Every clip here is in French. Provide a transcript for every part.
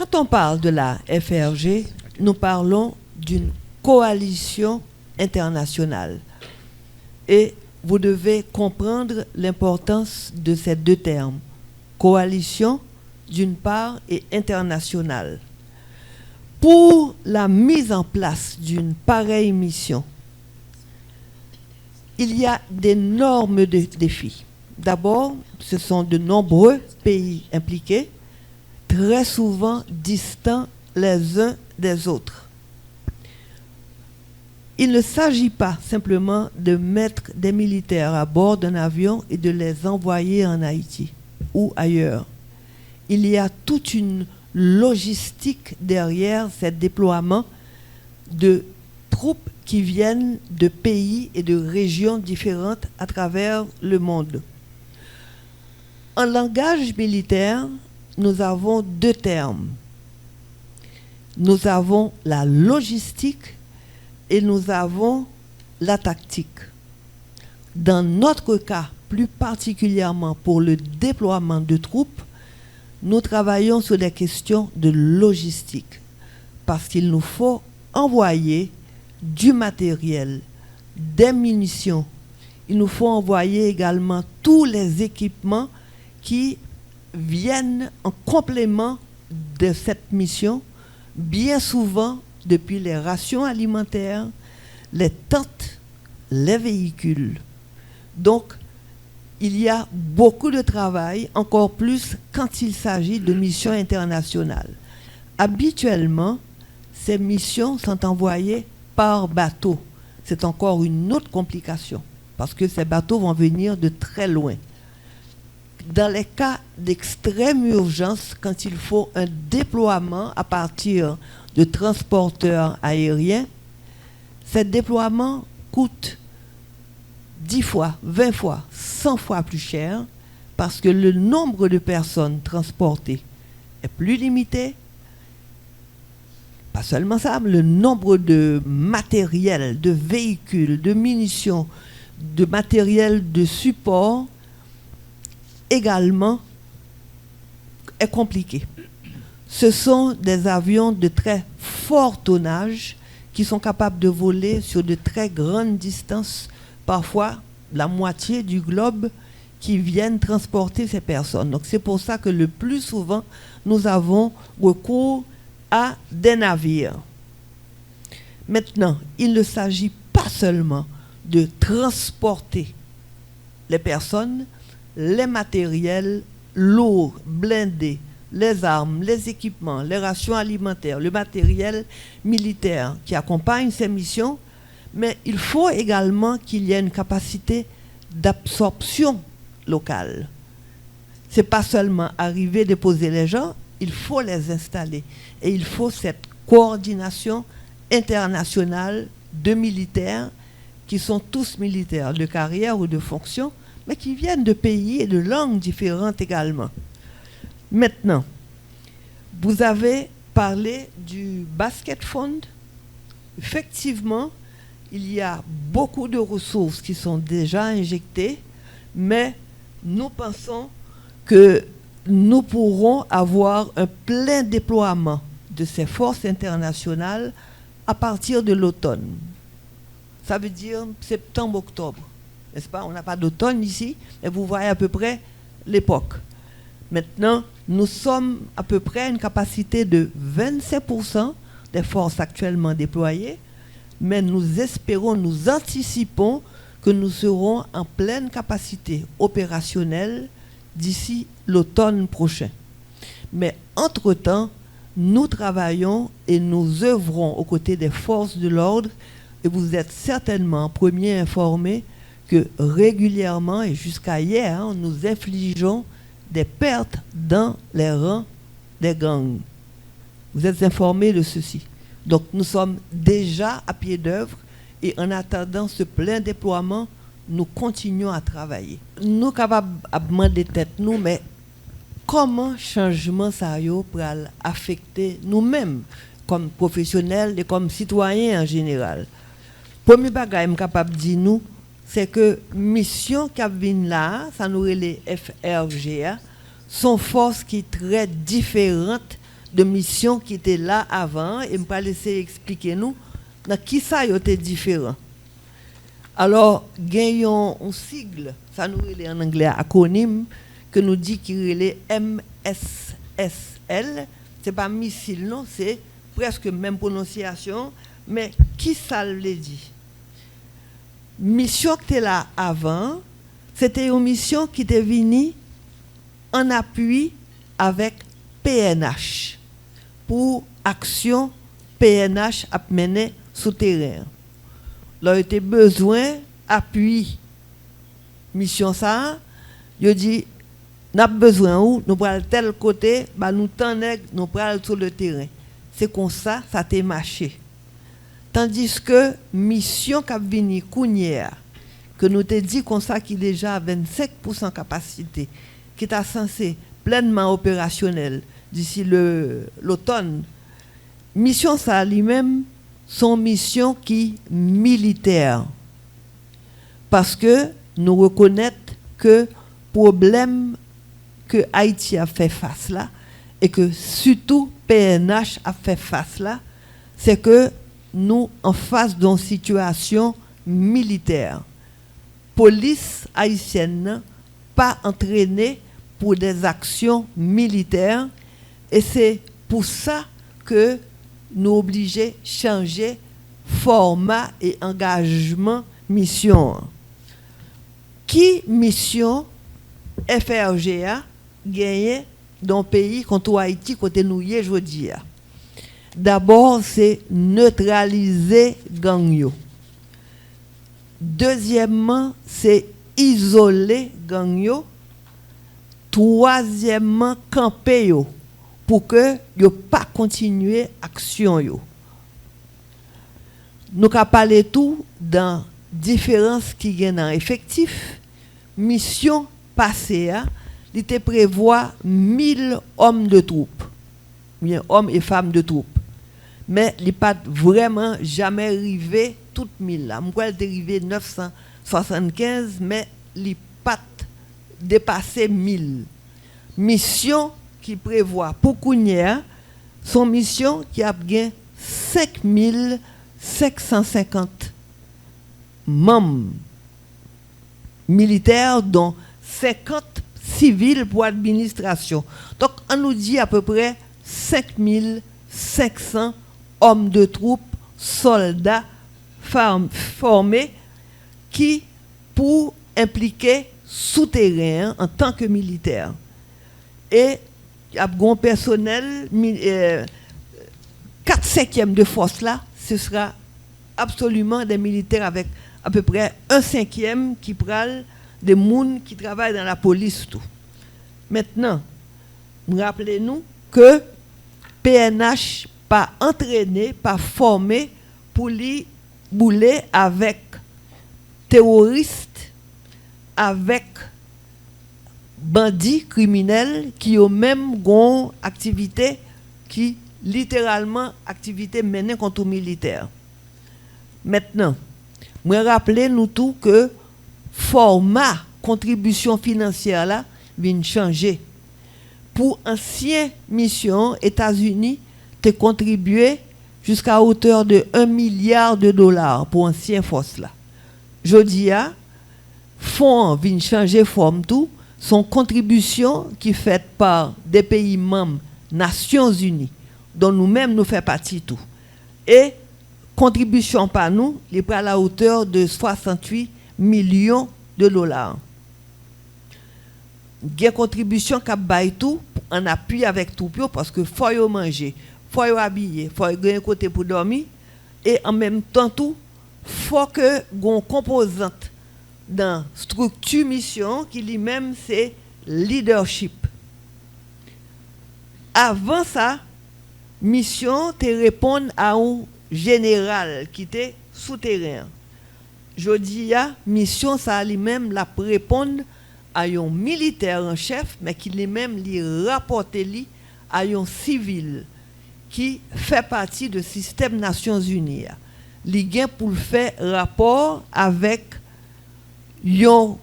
Quand on parle de la FRG, nous parlons d'une coalition internationale. Et vous devez comprendre l'importance de ces deux termes. Coalition, d'une part, et internationale. Pour la mise en place d'une pareille mission, il y a d'énormes défis. D'abord, ce sont de nombreux pays impliqués, très souvent distants les uns des autres. Il ne s'agit pas simplement de mettre des militaires à bord d'un avion et de les envoyer en Haïti ou ailleurs. Il y a toute une logistique derrière ces déploiements de troupes qui viennent de pays et de régions différentes à travers le monde. En langage militaire, nous avons deux termes. Nous avons la logistique et nous avons la tactique. Dans notre cas, plus particulièrement pour le déploiement de troupes, nous travaillons sur des questions de logistique parce qu'il nous faut envoyer du matériel, des munitions. Il nous faut envoyer également tous les équipements qui viennent en complément de cette mission, bien souvent depuis les rations alimentaires, les tentes, les véhicules. Donc, il y a beaucoup de travail, encore plus quand il s'agit de missions internationales. Habituellement, ces missions sont envoyées par bateau. C'est encore une autre complication, parce que ces bateaux vont venir de très loin. Dans les cas d'extrême urgence, quand il faut un déploiement à partir de transporteurs aériens, ces déploiements coûtent 10 fois, 20 fois, 100 fois plus cher parce que le nombre de personnes transportées est plus limité. Pas seulement ça, mais le nombre de matériel, de véhicules, de munitions, de matériel de support également est compliqué. Ce sont des avions de très fort tonnage qui sont capables de voler sur de très grandes distances, parfois la moitié du globe, qui viennent transporter ces personnes. Donc c'est pour ça que le plus souvent, nous avons recours à des navires. Maintenant, il ne s'agit pas seulement de transporter les personnes, les matériels lourds, blindés, les armes, les équipements, les rations alimentaires, le matériel militaire qui accompagne ces missions, mais il faut également qu'il y ait une capacité d'absorption locale. Ce n'est pas seulement arriver, déposer les gens, il faut les installer. Et il faut cette coordination internationale de militaires qui sont tous militaires de carrière ou de fonction, mais qui viennent de pays et de langues différentes également. Maintenant, vous avez parlé du basket fund. Effectivement, il y a beaucoup de ressources qui sont déjà injectées, mais nous pensons que nous pourrons avoir un plein déploiement de ces forces internationales à partir de l'automne. Ça veut dire septembre-octobre, n'est-ce pas? On n'a pas d'automne ici, mais vous voyez à peu près l'époque. Maintenant, nous sommes à peu près à une capacité de 27% des forces actuellement déployées, mais nous espérons, nous anticipons que nous serons en pleine capacité opérationnelle d'ici l'automne prochain. Mais entre-temps, nous travaillons et nous œuvrons aux côtés des forces de l'ordre, et vous êtes certainement premiers informés que régulièrement et jusqu'à hier, nous infligeons des pertes dans les rangs des gangs. Vous êtes informés de ceci. Donc nous sommes déjà à pied d'œuvre et en attendant ce plein déploiement, nous continuons à travailler. Nous sommes capables de demander tête nous, mais comment changement ça peut affecter nous-mêmes comme professionnels et comme citoyens en général? Premier bagage que je suis capable de dire nous, c'est que mission qui vient là, ça nous les FRGA, sont forces qui sont très différentes de missions qui étaient là avant et me pas laisser expliquer nous dans qui ça était différent. Alors, gagnons un sigle, ça nous est en anglais acronyme, que nous dit qu'il est MSSL. C'est pas missile, non, c'est presque même prononciation, mais qui ça le dit? Mission qui était là avant, c'était une mission qui était venue en appui avec PNH pour action PNH à mener souterrain. Là, il était besoin appui mission ça. Il dit n'a besoin où nous prenons tel côté, bah nous t'ennèg nous prenons sur le terrain. C'est comme ça ça t'est marché. Tandis que mission qui a venu Kounière que nous te dit comme ça qui déjà a 25% capacité qui est censé pleinement opérationnel d'ici l'automne. Mission ça lui-même son mission qui militaire parce que nous reconnaissons que problème que Haïti a fait face là et que surtout PNH a fait face là, c'est que nous en face d'une situation militaire. Police haïtienne pas entraînée pour des actions militaires et c'est pour ça que nous obligés changer format et engagement mission. Qui mission FRGA gagné dans le pays contre Haïti côté nous y aujourd'hui. D'abord c'est neutraliser gang yo. Deuxièmement c'est isoler gang yo. Troisièmement camper yo pour que yo pas continuer action yo. Nous ka parler tout dans différence qui gagne dans effectif. Mission passée il te prévoit 1000 hommes de troupes. Bien hommes et femmes de troupes. Mais il pas vraiment jamais arrivé toutes 1000 là. Moi il est arrivé 975 mais il pas dépassé 1000. Mission qui prévoit pour Kounière, son mission qui a gagné 5550 membres militaires dont 50 civils pour administration. Donc on nous dit à peu près 5500 hommes de troupes, soldats formés qui pour impliquer souterrain en tant que militaire. Et il y a un personnel 4/5 de force là, ce sera absolument des militaires avec à peu près 1/5 qui prennent des gens qui travaillent dans la police tout. Maintenant, rappelez-nous que PNH pas entraîné, pas formé pour les bouler avec terroristes, avec bandits criminels qui ont même une activité qui littéralement activité menée contre les militaires. Maintenant, je rappelle nous tout que format contribution financière là vient changer. Pour ancienne mission États-Unis te contribué jusqu'à hauteur de $1 milliard pour ancienne force là. Jodia fonds vient changer forme tout. Son contribution qui est faite par des pays membres Nations Unies, dont nous-mêmes nous faisons partie tout. Et contribution par nous, il est à la hauteur de $68 millions. Il y a contribution qui baille tout en appui avec tout parce que faut y manger, faut y habiller, faut y gagner un côté pour dormir et en même temps tout faut que gon composante dans structure mission qui lui-même c'est leadership. Avant ça, mission te répondre à un général qui était souterrain. Jodi a mission ça lui-même la répondre à un militaire en chef mais qui lui-même lui rapporte lui à un civil qui fait partie du système Nations Unies. Li gen pour faire rapport avec un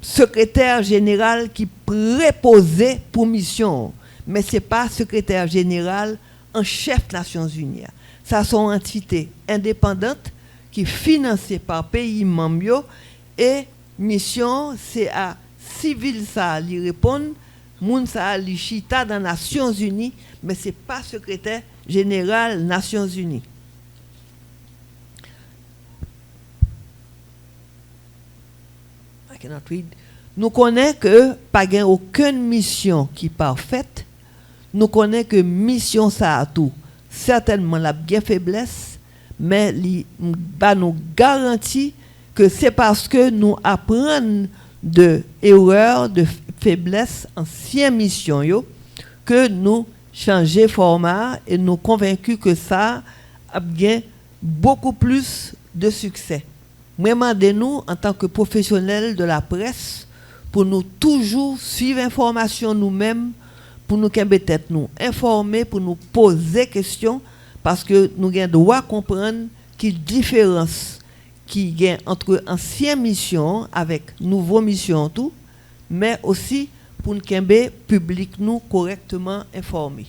secrétaire général qui préposé pour mission. mais ce n'est pas secrétaire général en chef des Nations Unies. Ça sont entités indépendantes qui financées par pays membres et mission c'est à civil ça lui répondre, moun ça li chita dans Nations Unies, mais c'est pas secrétaire général Nations Unies. Nous connaissons que pas gain aucune mission qui parfaite. Nous connaissons que mission ça a tout. Certainement la bien faiblesse, mais li ba nous garantit que c'est parce que nous apprenons de erreurs, de faiblesses anciennes missions yo, que nous changer format et nous convaincus que ça a bien beaucoup plus de succès. Moi, nous en tant que professionnels de la presse, pour nous toujours suivre l'information nous-mêmes, pour nous peut-être nous informer, pour nous poser des questions, parce que nous avons droit comprendre qu'il y a une différence qui y a entre anciennes missions avec nouvelles missions, tout, mais aussi pour nous public nous correctement informés.